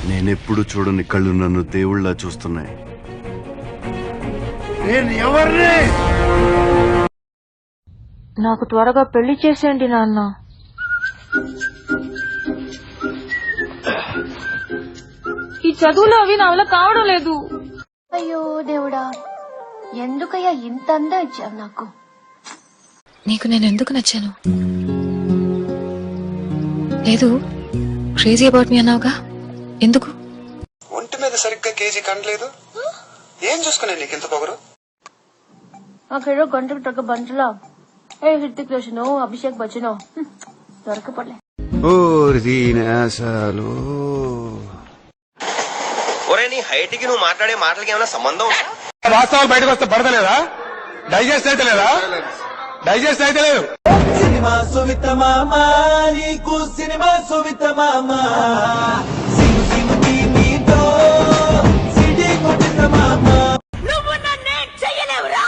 నేనెప్పుడు చూడని కళ్ళు నన్ను దేవుళ్ళ చూస్తున్నాయి. నేను ఎవరిని? నాకు త్వరగా పెళ్లి చేసేయండి నాన్న. ఈ చదువులు అవి నా వల్ల కావడం లేదు. అయ్యో దేవుడా, ఎందుకయ్యా ఇంత అందం ఇచ్చావు నాకు? నీకు నేను ఎందుకు నచ్చాను? లేదు, క్రేజీ అబౌట్ మీ అన్నావుగా, ఎందుకు? ఒంటి మీద సరిగ్గా కేజీ కండలేదు. ఏం చూసుకునే నీకు ఇంత పొగరు? నాకేదో గంటకు తగ్గ బంటలా హృతిక్ రోషన్, అభిషేక్ బచ్చన్ దొరకపోలే. ఒరే, నీ హైట్ కి నువ్వు మాట్లాడే మాటలకి ఏమైనా సంబంధం? వాస్తవాలు బయటకు వస్తే పడతలేదా? డైజెస్ట్ అయితే లేదా? డైజెస్ట్ అయితే లేదు. సినిమా సువిత మామా, నీకు సినిమా సువిత మామా, సింగ్ సింగ్ నీతో సిటీ కొట్టిన మామా. నువ్వు నన్నే చెయ్యలేవురా.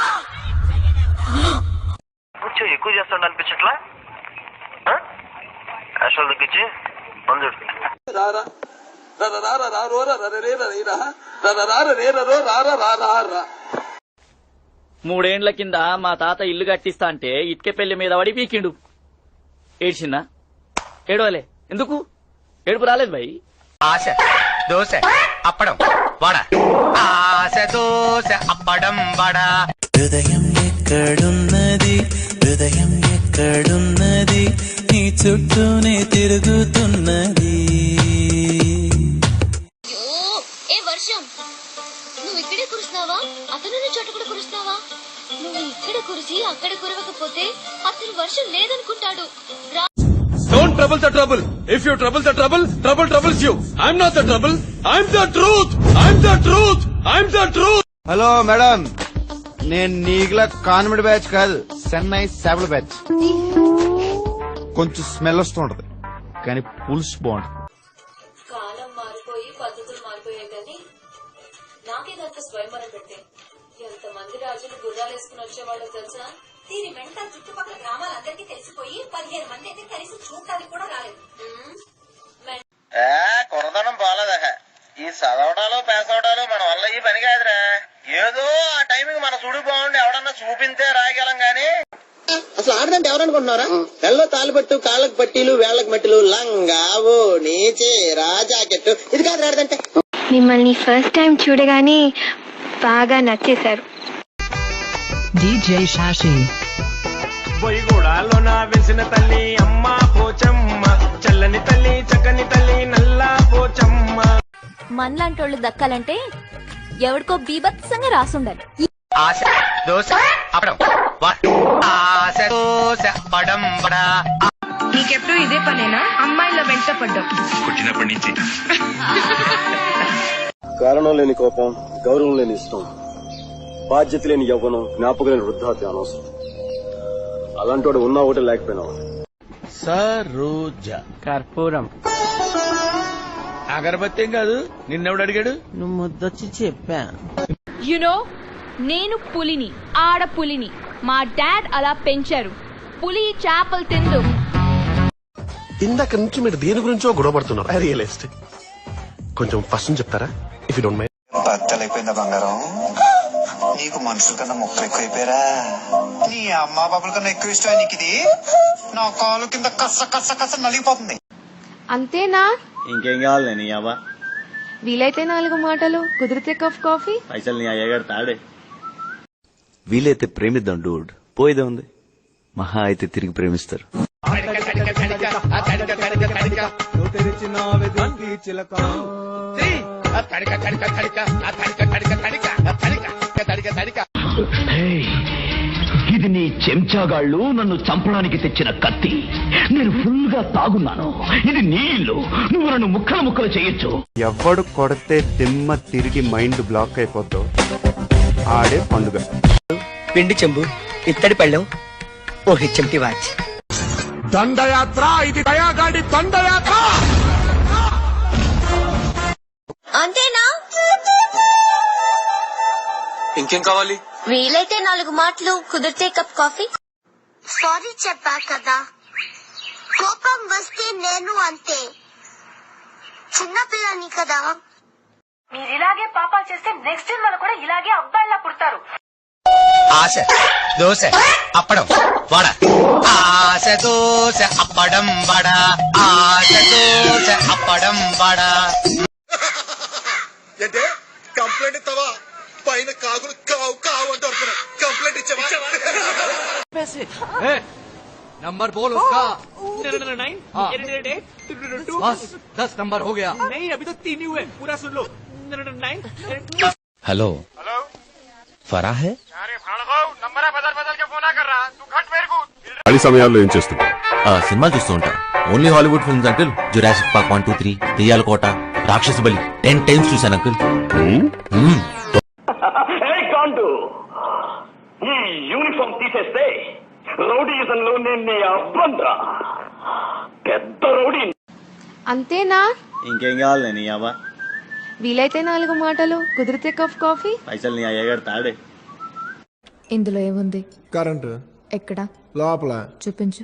కొంచెం ఎక్కువ చేస్తాడు అనిపించట్లా? యాషాలు తగ్గించి రారా రారా. 3 ఏండ్ల కింద మా తాత ఇల్లు కట్టిస్తా అంటే ఇటుక పెళ్లి మీద పడి పీకిండు. ఏడ్చిందా? ఏడవలే. ఎందుకు ఏడుపు రాలేదు భయ్? ఆశ దోశ అప్పడం వడ, ఆశ దోశ అప్పడం వడ. హృదయం ఎక్కడున్నది, హృదయం ఎక్కడున్నది, నీ చుట్టూనే తిరుగుతున్నది. ఏ వర్షం, నువ్వు ఇక్కడే కురుస్తున్నావా? అతను చోట కూడా కురుస్తున్నావా? నువ్వు ఇక్కడ కురిసి అక్కడ కురవకపోతే అతను వర్షం లేదనుకుంటాడు. Don't trouble the trouble. If you trouble the trouble, trouble troubles you. I'm not the trouble. I'm the truth. I'm the truth. I'm the truth. Hello madam, నేను నీకులా కాన్వెంట్ బ్యాచ్ కాదు, చెన్నై సేవల బ్యాచ్. కొంచెం స్మెల్ వస్తూ ఉంటది కానీ పులుసు బాగుంటది. కాలం మారిపోయి పద్ధతులు మారిపోయాయి కానీ నాకేదంత స్వయంవరం పెట్టే. ఎంతమంది రాజులు గుర్రాలు వేసుకుని వచ్చేవాళ్ళు తెలుసా? దీని వెంట చుట్టుపక్కల గ్రామాలందరికీ తెలిసిపోయి 15 మంది అయితే కలిసి చూడటానికి కూడా రాలేదు. కొరదనం బాలేదహ. ఈ చదవడాలు పేసవడాలు మన వల్ల ఈ పని కాదురా. ఏదో ఆ టైంకి మన సుడి బాగుండి ఎవడన్నా చూపించే రాయగలం గాని. అసలు ఆడదంటే ఎవరనుకుంటున్నారా? ఎల్లో తాలిపట్టు, కాళ్ళకు పట్టీలు, వేళ్లకు మట్టిలు, లంగా ఓ నీచే రాజాకెట్టు, ఇది కాదు ఆడదంటే. మిమ్మల్ని ఫస్ట్ టైం చూడగానే బాగా నచ్చేశారు. డీజే శాషి. బొయ్యగూడాలో నా వెలిసిన తల్లి అమ్మ పోచమ్మ, చల్లని తల్లి చక్కని తల్లి నల్లా పోచమ్మ. మనలాంటోళ్ళు దక్కాలంటే ఎవడికో బీభత్సంగా రాసుండాలి. ఆశ దోశ అప్పడం ఆశ దోశ పడం వడ. నీకెప్పుడు ఇదే పనేనా? అమ్మాయిల వెంట పడ్డావు పుట్టినప్పటి నుంచి. కారణం లేని కోపం, గౌరవం లేని ఇష్టం, బాధ్యత లేని యవ్వనం, జ్ఞాపకం లేని వృద్ధాప్యం అనవసరం. అలాంటి వాడు ఉన్నా ఒకటి లేకపోయినా సరోజ కర్పూరం అగరబత్తి ఏం కాదు. నిన్నెవడు అడిగాడు? నువ్వు ముద్దొచ్చి చెప్పా. యునో, నేను పులిని, ఆడపులిని. మా డాడ్ అలా పెంచారు. పులి చేపలు తిందు. ఇందాక నుంచి మీరు దేని గురించో గొడవ పడుతున్నారు. I realised. కొంచెం ఫస్ట్ చెప్తారా, ఇఫ్ యు డోంట్ మైండ్. బద్దలైపోయిందా బంగారం? నీకు మనుషుల కన్నా మొక్కలు ఎక్కువైపోయారా? నీ అమ్మా బాబుల కన్నా ఎక్కువ ఇష్టం నీకు ఇది. నా కాలు కింద కస్స కస్స కస్స నలిగిపోతుంది. అంతేనా? ఇంకేం కావాలి నీ అవ్వ? వీలైతే 4 మాటలు, కుదిరితే కప్ కాఫీ. పైసలు నీ అయ్యగారు తాడే. వీలైతే ప్రేమిద్దాం డూడ్, పోయేదే ఉంది. మహా అయితే తిరిగి ప్రేమిస్తారు. ఇది నీ చెంచాగాళ్ళు నన్ను చంపడానికి తెచ్చిన కత్తి. నేను ఫుల్ గా తాగున్నాను. ఇది నీ ఇల్లు. నువ్వు నన్ను ముక్కలు ముక్కలు చేయొచ్చు. ఎవడు కొడితే దిమ్మ తిరిగి మైండ్ బ్లాక్ అయిపోతావు ఆడే పండుగ. పిండి చెంబు, ఇత్తడి పళ్ళెం, ఓ హెచ్ఎంటి వాచ్. దండయాత్ర, ఇది దయాగాడి దండయాత్ర. అంతేనా? ఇంకేం కావాలి? వీలైతే 4 మాటలు, కుదిరితే కప్ కాఫీ. సారీ చెప్పా కదా, కోపం వస్తే నేను అంతే. చిన్నపిల్లని కదా. మీరు ఇలాగే పాపాలు చేస్తే నెక్స్ట్ జన్మలో కూడా ఇలాగే అబ్బాయిలా పుడతారు. ఆశ దోశ అప్పడం వడ, ఆశ దోశ అప్పడం వడ, ఆశ దోశ అప్పడం వడ. అంటే కంప్లైంట్ ఇస్తావా? పైన కాకులు కావు కావు అంటూ కంప్లైంట్ ఇచ్చావా? नंबर बोल उसका. 9 बस 10 नंबर हो गया. नहीं अभी तो 3 ही हुए. पूरा सुन लो. 9. हेलो फरा है. ఖాళీ సమయాల్లో ఏం చేస్తుంటా? సినిమాలు చూస్తూ ఉంటా. Only Hollywood films uncle. Jurassic park 1, 2, 3, దెయ్యాల కోట, రాక్షస బలి 10 times చూశాను అంకుల్. ఈ యూనిఫామ్ తీసేస్తే రౌడీజంలో నేను అవ్వండ్రా. పెద్ద రౌడీ. అంతేనా? ఇంకేం కావాలి నీ అవ్వ? వీలైతే 4 మాటలు, కుదిరితే కప్ కాఫీ. పైసలు నీ అయ్యగారు తాడే. ఇందులో ఏముంది? కరెంటు. ఎక్కడ? లోపల. చూపించు.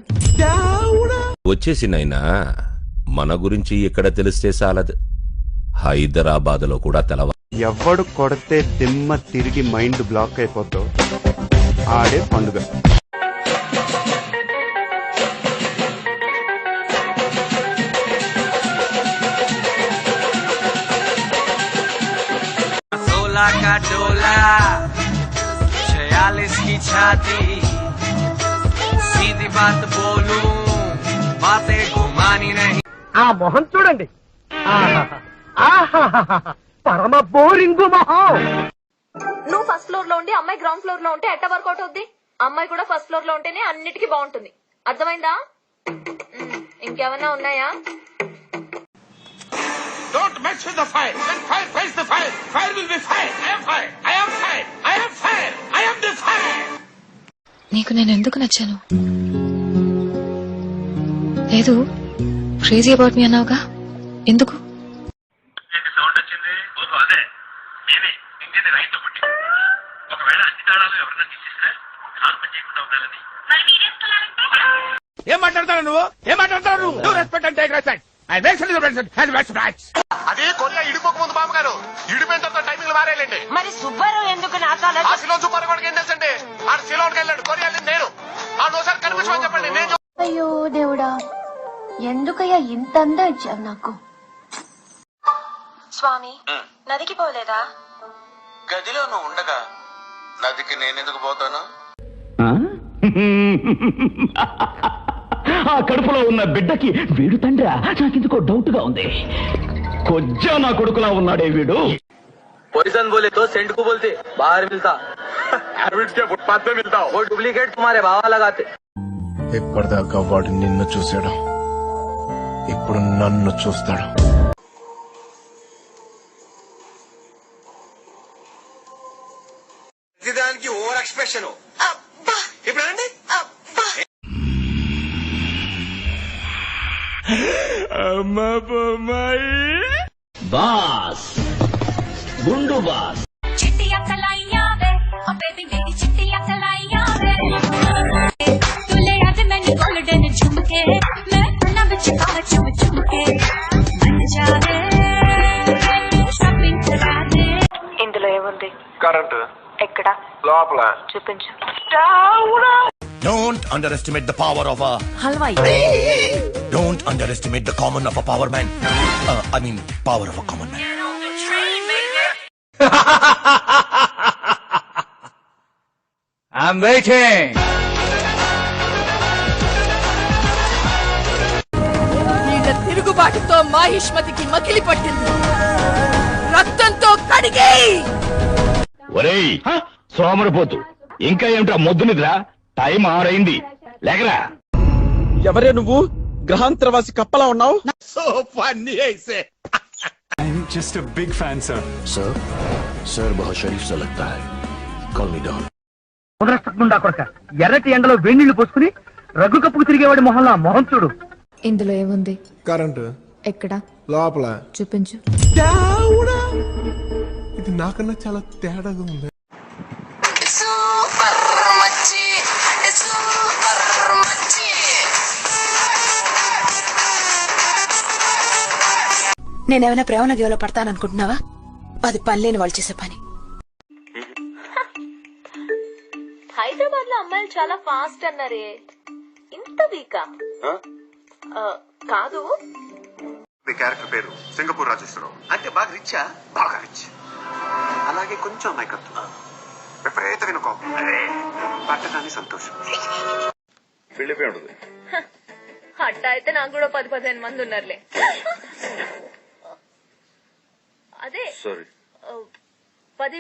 వచ్చేసి నైనా మన గురించి ఇక్కడ తెలిస్తే చాలదు, హైదరాబాద్ లో కూడా తెలవ. ఎవడు కొడితే దిమ్మ తిరిగి మైండ్ బ్లాక్ అయిపోతావు ఆడే పండుగ. सोलह का डोला 46 की छाती, सीधी बात बोलूं बातें घुमानी नहीं. ఆ మొహం చూడండి, పరమ బోరింగ్ మొహం. నువ్వు ఫస్ట్ ఫ్లోర్ లో ఉండి అమ్మాయి గ్రౌండ్ ఫ్లోర్ లో ఉంటే ఎట్ట వర్కౌట్ అవుద్ది? అమ్మాయి కూడా ఫస్ట్ ఫ్లోర్ లో ఉంటేనే అన్నిటికీ బాగుంటుంది. అర్థమైందా? ఇంకేమన్నా ఉన్నాయా? Don't mess with the fire. When fire fights the fire, fire will be fire. I am fire. I am fire. I am fire. I am the fire. నీకు నేను ఎందుకు నచ్చాను? లేదు, క్రేజీ అబౌట్ మీ అన్నావుగా, ఎందుకు? సౌండ్ వచ్చింది. ఓహో అదే నేనే. ఇంకేది రైతు పుట్టి ఒకవేళ అన్ని తాళాలు ఎవరన్నా తీసిస్తే కాల్ పని చేయకుండా ఉండాలని. ఏం మాట్లాడతావు నువ్వు? ఏం మాట్లాడతావు నువ్వు? You respect and take respect. I make sure you respect and respect. అది కొరియా ఇడిపోక ముందు బామ్మగారు, ఇడిపోయిన తర్వాత టైమింగ్ మారేయాలండి. మరి సుబ్బారావు ఎందుకు నాతో అలా? ఆ సిలోన్ సుబ్బారావు వాడికి ఏం తెలుసండి? ఆ సిలోన్కి వెళ్ళాడు, కొరియా నేను ఆడోసారి కనిపించమని చెప్పండి. నేను అయ్యో దేవుడా, ఎందుకయ్యా ఇంత అందం ఇచ్చావు నాకు? స్వామి, నదికి పోలేదా? గదిలో నువ్వు ఉండగా నదికి నేనెందుకు పోతాను? ఆ కడుపులో ఉన్న బిడ్డకి వీడు తండ్రా? నాకెందుకో డౌట్ గా ఉంది. కొజ్జా నా కొడుకులా ఉన్నాడే వీడు. पॉइजन बोले तो सेंट को बोलते बाहर मिलता, हैबिट के फुटपाथ पे मिलता हो. वो डुप्लीकेट तुम्हारे भावा लगाते. ఇప్పటిదాకా వాడు నిన్ను చూశాడు, ఇప్పుడు నన్ను చూస్తాడు. దానికి ఓవర్ ఎక్స్ప్రెషన్. ఇప్పుడు అండి అమ్మా బొమ్మాయి బాస్ గుండు బాస్. చిట్టియా కలాయియా వే ఓ బేబీ మేరీ చిట్టియా కలాయియా వే తులే आज मैंने गोल्डन झुमके मैं फुल्ला विच कावा चुम चुमके मन जावे షాపింగ్ కరా దే. ఇందులో ఏముంది? కరెంట్. ఎక్కడ? లోపల. చూపించు. Don't underestimate the power of a Halwai. Don't underestimate the common of a power man. I mean power of a common man. I'm waiting. వీళ్ళ తిరుగుబాటుతో మాహిష్మతికి మకిలి పట్టింది. రక్తంతో కడిగే. ఒరేయ్ సోమరిపోతు, ఇంకా ఏమిటా మొద్దు నిద్ర? టైం 6 అయింది, లేకరా. ఎవరే నువ్వు? గ్రహాంతరవాసి కప్పలా ఉన్నావు. సో ఫన్నీ ఐసే. I'm just a big fan, sir. Sir बहुत शरीफ सा लगता है. Call me down. కుదరకుండా కొరక ఎర్రటి ఎండలో వేణీళ్లు పోసుకుని రగ్గు కప్పుకు తిరిగేవాడి మొహంలో మొహం చూడు. ఇందులో ఏముంది? కరెంటు. ఎక్కడ? లోపల. చూపించు. ఇది నాకన్నా చాలా తేడాగా ఉంది. నేనేమైనా ప్రేమ నదిలో పడతాననుకుంటున్నావా? అది పనిలేని వాళ్ళు చేసే పని. హైదరాబాద్ లో అమ్మాయిలు చాలా ఫాస్ట్ అన్నారే, ఇంత వీకా? కాదు, మీ క్యారెక్టర్ పేరు సింగపూర్ రాజేశ్వరరావు. అంటే బాగా రిచ్చా? బాగా రిచ్. అలాగే కొంచెం అమాయకత్వం, విపరీతమైన కోపం, పట్టడాన్ని సంతోషం. వెళ్ళిపోయి ఉండదు. అట్టా అయితే నాకు కూడా 10-15 మంది ఉన్నారులే. అదే సారీ 10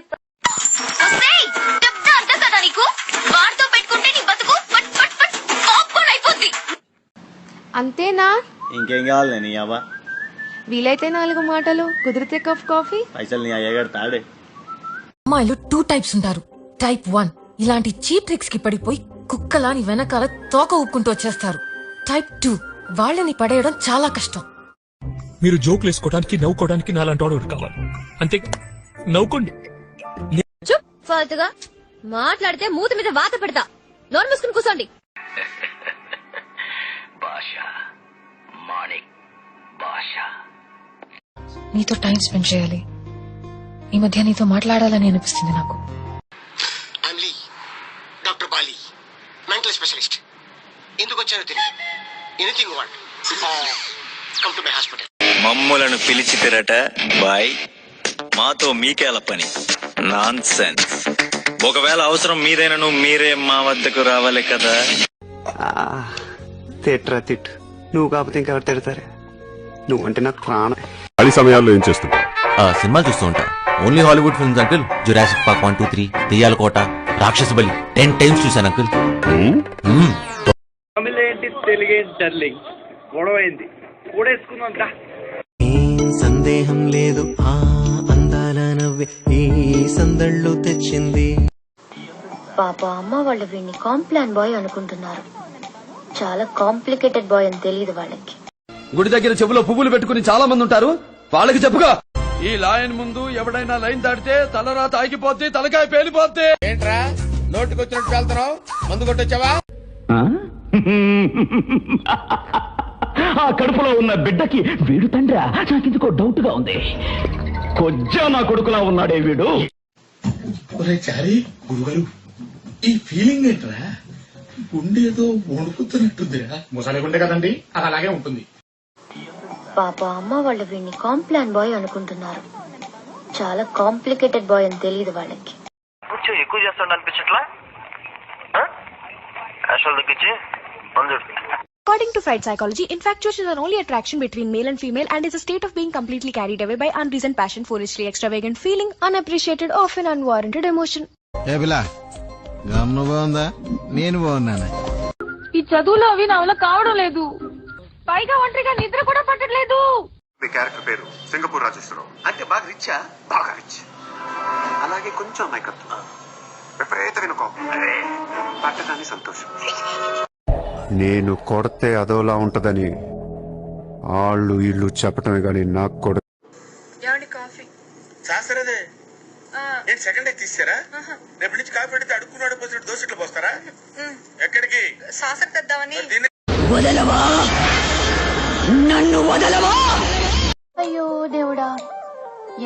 అర్థం కదా నీకు? వాడితో పెట్టుకుంటే నీ బతుకు పాప్కార్న్ అయిపోద్ది. అంతేనా? ఇంకేం కావాలి నీ అవ్వ? వీలైతే 4 మాటలు, కుదిరితే కప్ కాఫీ. పైసలు నీ అయ్యగారు తాడే. అమ్మాయిలు 2 టైప్స్ ఉంటారు. టైప్ 1 ఇలాంటి చీప్ ట్రిక్స్ కి పడిపోయి కుక్కలాని వెనకాల తోక ఊపుకుంటూ వచ్చేస్తారు. టైప్ 2 వాళ్ళని పడేయడం చాలా కష్టం. మీరు జోకులు వేసుకోవడానికి నవ్వుకోవడానికి నాలాంటి వాడు కావాలి, అంతే. నవ్వుకోండి. ఫాల్తుగా మాట్లాడితే మూతి మీద వాత పెడతా. నోరు మూసుకుని కూర్చోండి. నీతో టైం స్పెండ్ చేయాలి. ఈ మధ్య నీతో మాట్లాడాలని అనిపిస్తుంది నాకు. Doctor Bali, mental specialist. ఎందుకు వచ్చారో తెలియదు. Anything want come to my hospital. మమ్ములను పిలిచితిరట బాయ్, మాతో మీకేల పని? Non sense. ఒకవేళ అవసరం మీదైనను మీరే మా వద్దకు రావాలి కదా. తిట్రా తిట్టు, నువ్వు కాకపోతే ఇంకెవరు తిడతారే? నువ్వంటే నాకు ప్రాణం. ఖాళీ సమయాల్లో ఏం చేస్తుంటా? సినిమాలు చూస్తూ ఉంటా. Only Hollywood films uncle. Jurassic park 1, 2, 3, దెయ్యాల కోట, రాక్షస బలి 10 times చూశాను అంకుల్. తమిళేంటి తెలుగేంటి డార్లింగ్, గొడవైంది కూడేసుకుందా? సందేహం లేదు, ఆ అందాల నవ్వే ఈ సందళ్ళు తెచ్చింది. పాప అమ్మ వాళ్ళు వీడిని కాంప్లాన్ బాయ్ అనుకుంటున్నారు. చాలా కాంప్లికేటెడ్ బాయ్ అని తెలియదు వాళ్ళకి. గుడి దగ్గర చెవులో పువ్వులు పెట్టుకుని చాలా మంది ఉంటారు, వాళ్ళకి చెప్పుగా. ఈ లైన్ ముందు ఎవడైనా లైన్ దాటితే తలరాత ఆగిపోద్ది, తలకాయ పేలిపోద్ది. ఏంట్రా నోటికొచ్చినట్టు వెళ్తున్నావు? మందు కొట్టొచ్చావా? ఆ కడుపులో ఉన్న బిడ్డకి వీడు తండ్రా? నాకెందుకో డౌట్ గా ఉంది. కొజ్జా నా కొడుకులా ఉన్నాడే వీడు. చారి గురుగారు, ఈ ఫీలింగ్ ఏంట్రా? గుండేదో వణుకుతున్నట్టుందిరా. ముసలి గుండె కదండి, అది అలాగే ఉంటుంది. పాప అమ్మ వాళ్ళు వీడిని కాంప్లాన్ బాయ్ అనుకుంటున్నారు. చాలా కాంప్లికేటెడ్ బాయ్ అని తెలియదు వాళ్ళకి. కొంచెం ఎక్కువ చేస్తాడు అనిపించట్లా? అసలు తగ్గించి మందు. According to Freud psychology, infatuation is an only attraction between male and female and is a state of being completely carried away by unreasoned passion, foolishly extravagant feeling, unappreciated, often unwarranted emotion. ఏ పిల్ల, గమన బాగుందా? నేను బాగున్నాను. ఈ చదువులో అవి నా వల్ల కావడం లేదు. పైగా ఒంటరిగా నిద్ర కూడా పట్టట్లేదు. మీ క్యారెక్టర్ పేరు సింగపూర్ రాజేశ్వరరావు. అంటే బాగా రిచ్చా? బాగా రిచ్. అలాగే కొంచెం అమాయకత్వం, విపరీతమైన కోపం, పట్టడాన్ని సంతోషం. నేను కొడితే అదోలా ఉంటదని వాళ్ళు ఇళ్ళు చెప్పటమే గాని నాకు కొడ. కాఫీ శాస్త్రదే ఏంటి సెకండ్ డే తీసారా? రేపు నుంచి కాఫీ పెడితే అడుక్కున్నాడు పోసినట్టు దోశట్లు పోస్తారా? ఎక్కడికి? సాసకు తెద్దామని. వదలవా, నన్ను వదలవా. అయ్యో దేవుడా,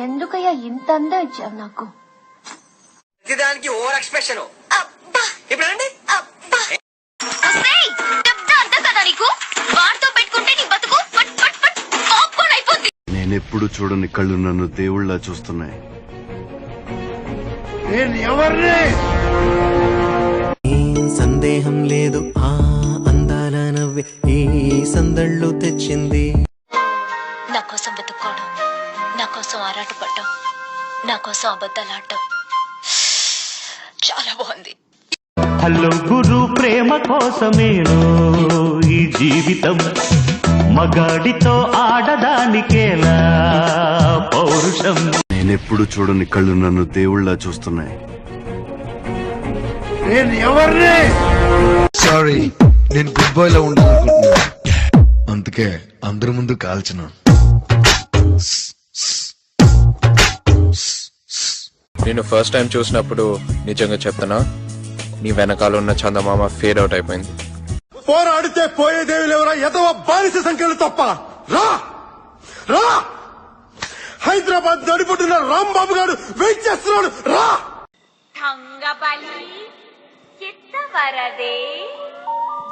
ఎందుకయ్యా ఇంత అందం ఇచ్చావు నాకు? దానికి ఓవర్ ఎక్స్ప్రెషన్. ఇప్పుడు అండి అర్థం కదా నీకు? వాడితో పెట్టుకుంటే నీ బతుకు పాప్కార్న్ అయిపోద్ది. నేనెప్పుడు చూడని కళ్ళు నన్ను దేవుళ్ళ చూస్తున్నాయి. సందేహం లేదు, ఆ అందాల నవ్వే ఈ సందళ్ళు తెచ్చింది. నా కోసం వెతుక్కోవడం, నా కోసం ఆరాటపడ్డం, నా కోసం అబద్ధాలాడటం చాలా బాగుంది. హలో గురు, ప్రేమ కోసమేనో ఈ జీవితం, మగాడితో ఆడదానికేలా పౌరుషం. నేనెప్పుడు చూడని కళ్ళు నన్ను దేవుళ్ళ చూస్తున్నాయి. సారీ, నేను గుడ్ బాయ్ లో ఉండాలనుకుంటున్నాను, అందుకే అందరి ముందు కాల్చిన. నేను ఫస్ట్ టైం చూసినప్పుడు నిజంగా చెప్తున్నా, నీ వెనకాల ఉన్న చందమామ ఫేడ్ అవుట్ అయిపోయింది. పోరాడితే పోయేదేవి లేవరా, ఎదవ బానిస సంఖ్యలు తప్ప. రా రా హైదరాబాద్ నడిపొట్టున రాంబాబు గారు వెయిట్ చేస్తున్నాడు. రా తంగబలి చిత్తవరదే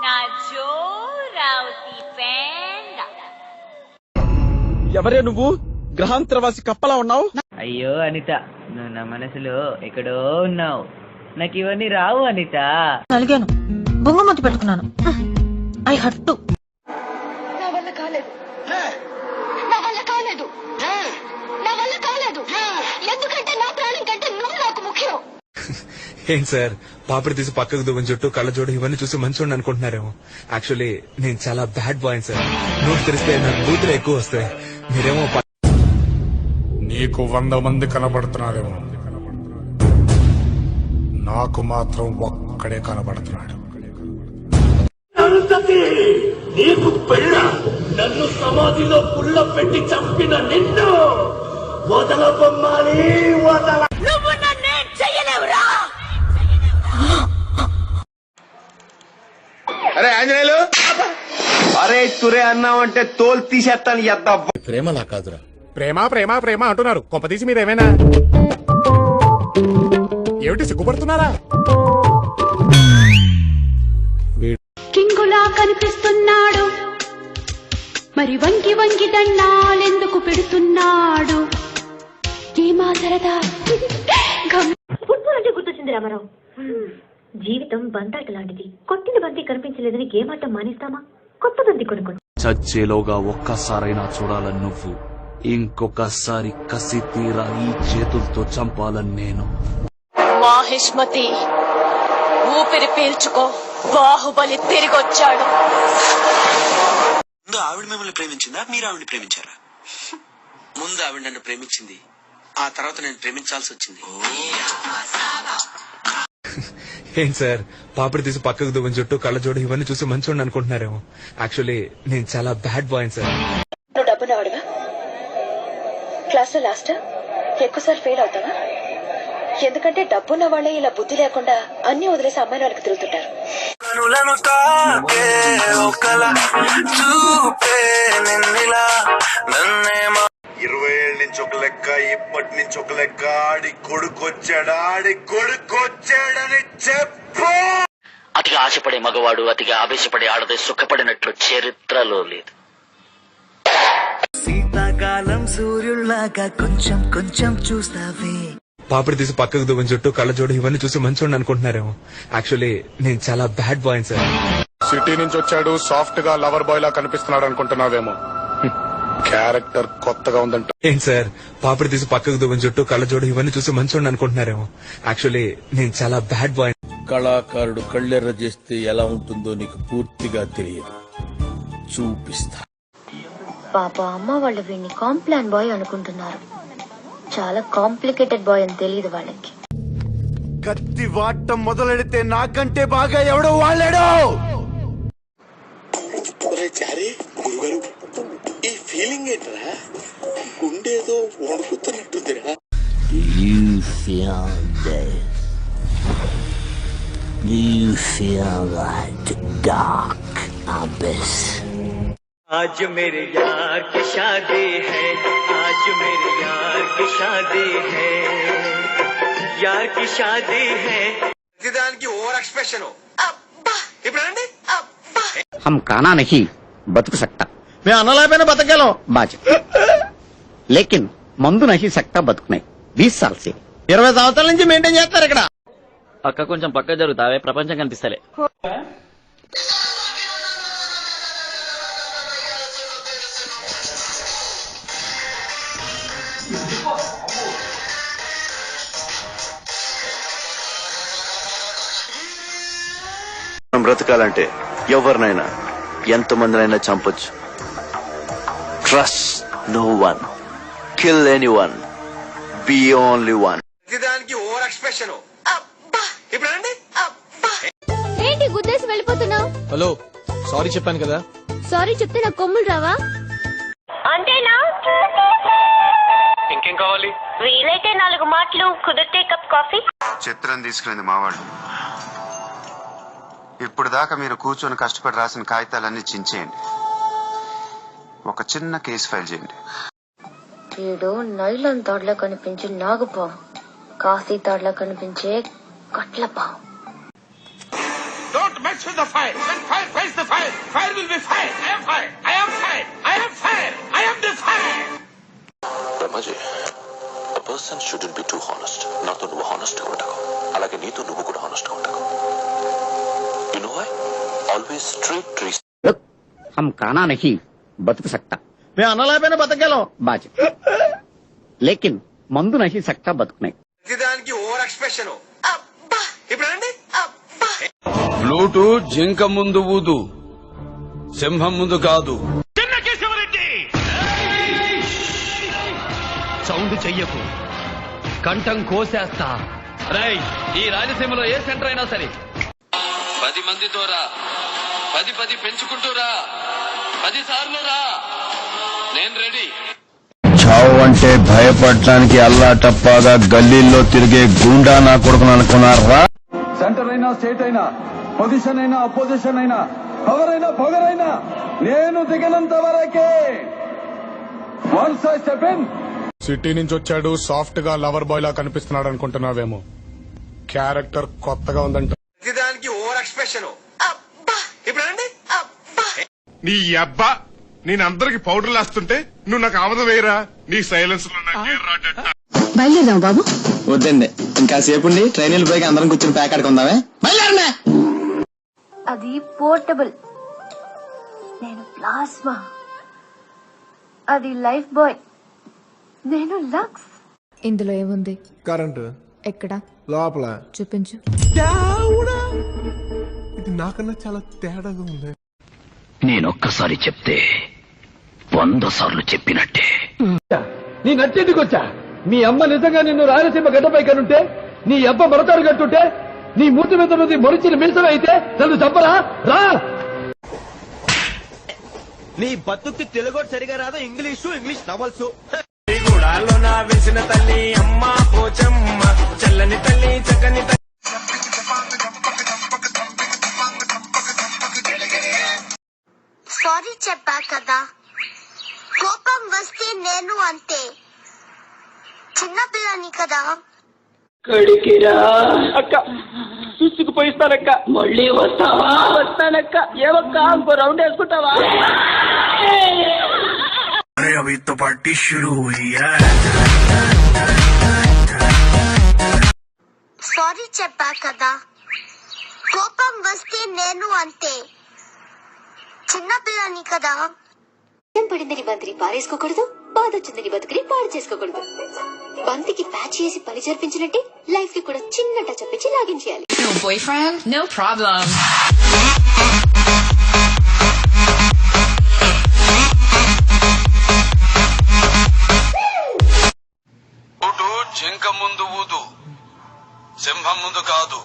నా జోరావుతి పేండ. ఎవరే నువ్వు? గ్రహాంతరవాసి కప్పలా ఉన్నావు. అయ్యో అనిత, నువ్వు నా మనసులో ఎక్కడో ఉన్నావు. నాకు ఇవన్నీ రావు అనిత. అలిగాను, బొంగమతి పెట్టుకున్నాను. I hurt too. నా వల్ల కాలేదు, నా వల్ల కాలేదు, నా వల్ల కాలేదు. ఎందుకంటే నా ప్రాణం కంటే నువ్వు నాకు ముఖ్యం. ఏంటి సార్, పాపిడి తీసి పక్కకు దువ్వని చుట్టూ కళ్ళజోడు ఇవన్నీ చూసి మంచోడిని అనుకుంటున్నారేమో. యాక్చువల్లీ నేను చాలా బ్యాడ్ బాయ్ సార్. నోట్ తెరిస్తే నాకు బూతులు ఎక్కువ వస్తాయి. మీరేమో నీకు 100 మంది కనబడుతున్నారేమో, నాకు మాత్రం ఒక్కడే కనబడుతున్నాడు. నీకు పెళ్ళ, నన్ను సమాధిలో పుల్ల పెట్టి చంపిన నిన్ను వదల బొమ్మాలి, వదల. నువ్వు నన్నేం చెయ్యలేవురా. అరే ఆంజనేయులు, అరే తురే అన్నావంటే తోలు తీసేస్తాను. ఎద్దా ప్రేమలా కాదురా. ప్రేమ ప్రేమ ప్రేమ అంటున్నారు. కొంపతీసి మీరేమైనా ఏమిటి సిగ్గుపడుతున్నారా? కింగులా కనిపిస్తున్నాడు, మరి వంకి వంకి దండాలెందుకు పెడుతున్నాడు? ఏమా సరదా. ఫుట్బాల్ అంటే గుర్తొచ్చింది రామారావు. జీవితం బంతాట లాంటిది. కొట్టిన బంతి కనిపించలేదని గేమ్ ఆటం మానేస్తామా? కొత్త బంతి కొనుక్కోండి. చచ్చేలోగా ఒక్కసారైనా చూడాలని నువ్వు, ఇంకొకసారి కసి తీరా ఈ చేతులతో చంపాలని నేను. మాహిష్మతి, ఊపిరి పీల్చుకో, బాహుబలి తిరిగొచ్చాడు. ముందు ఆవిడ మిమ్మల్ని ప్రేమించిందా, మీరు ఆవిడని ప్రేమించారా? ముందు ఆవిడ నన్ను ప్రేమించింది, ఆ తర్వాత నేను ప్రేమించాల్సి వచ్చింది. ఏంటి సార్, పాపిడి తీసి పక్కకు దువ్వని చుట్టూ కళ్ళజోడు ఇవన్నీ చూసి మంచోడిని అనుకుంటున్నారేమో. యాక్చువల్లీ నేను చాలా బ్యాడ్ బాయ్ సార్. నువ్వు డబ్బున్నవాడివా? క్లాస్ లో లాస్ట్ ఎక్కువసార్లు ఫెయిల్ అవుతావా? ఎందుకంటే డబ్బున్న వాళ్ళే ఇలా బుద్ధి లేకుండా అన్ని వదిలేసి అమ్మాయిల వాళ్ళకి తిరుగుతుంటారు. 20 ఏళ్ళ నుంచి ఒక లెక్క, ఇప్పటి నుంచి ఒక లెక్క. ఆడి కొడుకొచ్చాడని చెప్పు. అతిగా ఆశపడే మగవాడు అతిగా ఆవేశపడే ఆడది సుఖపడినట్లు చరిత్రలో లేదు. శీతాకాలం సూర్యుల్లాగా కొంచెం కొంచెం చూస్తావే. పాపిడి తీసి పక్కకు దువ్వని చుట్టూ కళ్ళజోడు ఇవన్నీ చూసి మంచోడిని అనుకుంటున్నారేమో. యాక్చువల్లీ నేను చాలా బ్యాడ్ బాయ్ సార్. సిటీ నుంచి వచ్చాడు, సాఫ్ట్ గా లవర్ బాయ్ లా కనిపిస్తున్నాడు అనుకుంటున్నావేమో. క్యారెక్టర్ కొత్తగా ఉందంట. ఏంటి సార్, పాపిడి తీసి పక్కకు దువ్వని చుట్టూ కళ్ళజోడు ఇవన్నీ చూసి మంచోడిని అనుకుంటున్నారేమో. యాక్చువల్లీ నేను చాలా బ్యాడ్ బాయ్. కళాకారుడు కళ్ళెర్ర చేస్తే ఎలా ఉంటుందో నీకు పూర్తిగా తెలియదు, చూపిస్తా. పాప అమ్మ వాళ్ళు వీడిని కాంప్లాన్ బాయ్ అనుకుంటున్నారు. చాలా కాంప్లికేటెడ్ బాయ్ అని తెలియదు వాళ్ళకి. కత్తి వాడటం మొదలెడితే నాకంటే బాగా ఎవడో వాళ్ళాడు. గురుగారు, ఈ ఫీలింగ్ ఏంట్రా? గుండేదో వణుకుతున్నట్టుందిరా. You feel this. You feel like dark abyss. आज मेरे यार की शादी है, आज मेरे यार की शादी है, यार की शादी है. దానికి ఓవర్ ఎక్స్ప్రెషన్. ఇప్పుడు అండి हम खाना नहीं बतक सकता. మేము అన్నలేకపోయినా బతకగలం. बाज लेकिन मंदु नहीं सकता बतकने. 20 साल से 20 సంవత్సరాల నుంచి మెయింటైన్ చేస్తారు ఇక్కడ. అక్క కొంచెం పక్క జరుగుతావే, ప్రపంచం కనిపిస్తలే. మనం బ్రతకాలంటే ఎవరినైనా ఎంతమందినైనా చంపొచ్చు. Trust no one, kill any one, be only one. దానికి ఓవర్ ఎక్స్ప్రెషన్. ఇప్పుడు అండి ఏంటి గుద్దేసి వెళ్ళిపోతున్నావు? హలో, సారీ చెప్పాను కదా. సారీ చెప్తే నాకు కొమ్ములు రావా? అంతేనా? ఇంకేం కావాలి? వీలైతే 4 మాటలు, కుదిరితే కప్ కాఫీ. చిత్రం తీసుకునేది మావాళ్ళు. ఇప్పుడు దాకా మీరు కూర్చొని కష్టపడి రాసిన కాగితాలన్నీ చించేయండి. ఒక చిన్న కేసు ఫైల్ చేయండి. వీడు నైలాన్ తాడులా కనిపించే నాగుపాము, కాశీ తాడులా కనిపించే కట్లపాము. Don't mess with the fire. When fire fights the fire, fire will be fire. I am fire. I am fire. I am fire. I am the fire. Ramaji, a person shouldn't be too honest. నాతో నువ్వు honest గా ఉండకు. అలాగే నీతో నువ్వు కూడా honest గా ఉండకు. You know why? Always treat trees. हम खाना नहीं बतक सकता. మేము అన్నలేకపోయినా బతకగలం बाज लेकिन मंदु नहीं सकता बतकने. దానికి ఓవర్ ఎక్స్ప్రెషన్. ఇప్పుడు అండి ఫ్లూటు జింక ముందు ఊదు, సింహం ముందు కాదు. సౌండ్ చెయ్యకు, కంఠం కోసేస్తా. రై, ఈ రాయలసీమలో ఏ సెంటర్ అయినా సరే 10 మందితో రా, 10 పెంచుకుంటూ రా, 10 సార్లు రా, నేను రెడీ. చావు అంటే భయపడటానికి అల్లా టప్పాగా గల్లీల్లో తిరిగే గుండా నా కొడుకుని అనుకున్నారా? సెంటర్ అయినా స్టేట్ అయినా పొజిషన్ అయినా అపోజిషన్ అయినా ఎవరైనా పొగరైనా నేను దిగనంత వరకే. Once I step in. City నుంచి వచ్చాడు, సాఫ్ట్ గా లవర్ బాయ్ లా కనిపిస్తున్నాడు అనుకుంటున్నావేమో. క్యారెక్టర్ కొత్తగా ఉందంట. దానికి ఓవర్ ఎక్స్ప్రెషన్. ఇప్పుడు అండి నీ అబ్బా, నేను అందరికి పౌడర్ లాస్తుంటే నువ్వు నాకు ఆమదం వేయరా? నీ సైలెన్స్ లో బయలుదేరాం బాబు. వద్దండి, ఇంకా సేపు ట్రైన్ వెళ్ళిపోయి అందరం కూర్చొని ప్యాక్ ఆడుకుందామే. బయలుదేరమే. అది పోర్టబుల్, నేను ప్లాస్మా. అది లైఫ్ బాయ్, నేను లక్స్. ఇందులో ఏముంది? కరెంటు. ఎక్కడ? లోపల. చూపించు. ఇది నాకన్నా చాలా తేడాగా ఉంది. నేనొక్కసారి చెప్తే 100 సార్లు చెప్పినట్టే. నీ నచ్చేందుకు వచ్చా? మీ అమ్మ నిజంగా నిన్ను రాయలసీమ గడ్డపై కనుంటే, నీ అబ్బ మరతాడు కట్టుంటే, నీ మూతి మీద నుండి మొరిచిన మిల్సలు అయితే నన్ను చంపరా? రా. నీ బతుక్కి తెలుగు సరిగా రాదు, ఇంగ్లీష్ నవల్స్. గూడాలో నా వెలిసిన తల్లి అమ్మ పోచమ్మ, చల్లని తల్లి చక్కని తల్లి. సారీ చెప్పా కదా, కోపం వస్తే నేను అంతే, చిన్నపిల్లని కదా. కడికిరా అక్క, చూసుకుపోయిస్తానక్క. మళ్ళీ వస్తావా? వస్తానక్క. ఏమక్క, ఇంకో రౌండ్ వేసుకుంటావా? अरे अभी तो पार्टी शुरू हुई है. సారీ చెప్పా కదా, కోపం వస్తే నేను అంతే, చిన్నపిల్లని కదా. పడిందని బంతిని పారేసుకోకూడదు, బాధ వచ్చిందని బతుకుని పాడు చేసుకోకూడదు. బంతికి ప్యాచ్ చేసి పని జరిపించినట్టే లైఫ్ కి కూడా చిన్న టచ్ అప్ ఇచ్చి లాగించేయాలి. No boyfriend? No problem. Flute జింక ముందు ఊదు, సింహం ముందు కాదు.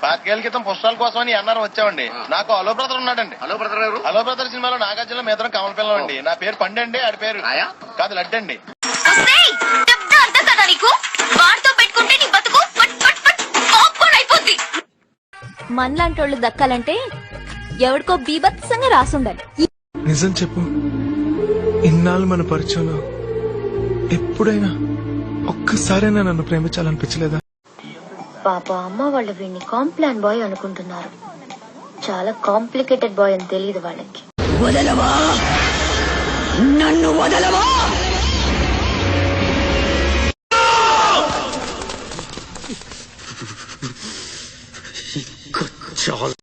5 ఏళ్ల క్రితం పుస్తకాల కోసం అన్నారు వచ్చామండి. నాకు హలో బ్రదర్ ఉన్నాడండి. హలో బ్రదర్ ఎవరు? హలో బ్రదర్ సినిమాలో నాగార్జున మీద కమల పిల్లం అండి. నా పేరు పండండి, ఆడి పేరు కాదు లడ్డండి. వాడితో పెట్టుకుంటే నీ బతుకు పాప్కార్న్ అయిపోద్ది. మనలాంటోళ్ళు దక్కాలంటే ఎవరికో బీభత్సంగా రాసుండాలి. నిజం చెప్పు, ఇన్నాళ్ళు మన పరిచయంలో ఎప్పుడైనా ఒక్కసారైనా నన్ను ప్రేమించాలనిపించలేదా? పాప అమ్మ వాళ్ళు వీడిని కాంప్లాన్ బాయ్ అనుకుంటున్నారు. చాలా కాంప్లికేటెడ్ బాయ్ అని తెలియదు వాళ్ళకి. వదలవా, నన్ను వదలవా. చాలు.